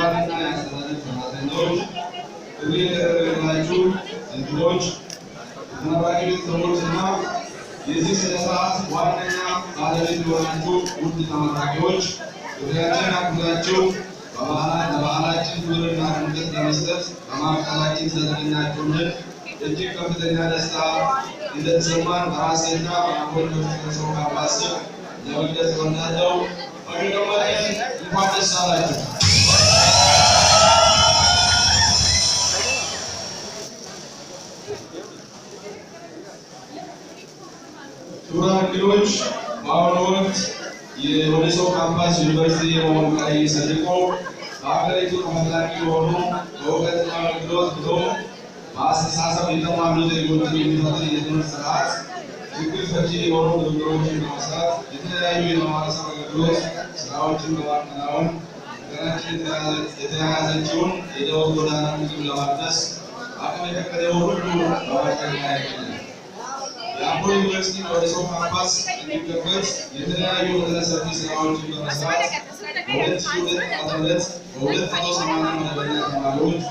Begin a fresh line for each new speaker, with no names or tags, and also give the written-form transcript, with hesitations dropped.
ክቡራንና የአስተዳደር ሰራተኞች፣ ጥሪ የተደረገላችሁ እንግዶች፣ ተመራቂ ቤተሰቦችና የዚህ ስነ ስርዓት ዋነኛ ባለቤት የሆናችሁ ውድ ተመራቂዎች ጥሪያችንን አክብራችሁ በበዓላችን ክብርና ድምቀት ለመስጠት በማዕከላችን ስለተገኛችሁልን እጅግ ከፍተኛ ደስታ እንደተሰማን በራሴና በአንጎሎች ሰው ካምፓስ ለመግለጽ እወዳለሁ። በመጀመሪያ እንኳን ደስ አላችሁ። ክቡራን እንግዶች፣ በአሁኑ ወቅት የወሊሶ ካምፓስ ዩኒቨርሲቲ የመሆን ራዕይ ሰንቆ በሀገሪቱ ተፈላጊ የሆኑ በእውቀትና በክህሎት ብሎም በአስተሳሰብ የተሟሉ ዜጎችን የሚፈጥር የትምህርት ስርዓት ችግር ፈቺ የሆኑ ንግግሮችን በመስራት የተለያዩ የማህበረሰብ አገልግሎት ስራዎችን በማከናወን ሀገራችን የተያያዘችውን የለውጥ ጎዳና ለማድረስ አቅም የፈቀደውን ሁሉ በማድረግ ላይ ይገኛል። የአምቦ ዩኒቨርሲቲ ወሊሶ ካምፓስ እንዲከፈት የተለያዩ መጠነ ሰፊ ስራዎችን በመስራት በ2002 ዓ.ም በ280 መደበኛ ተማሪዎች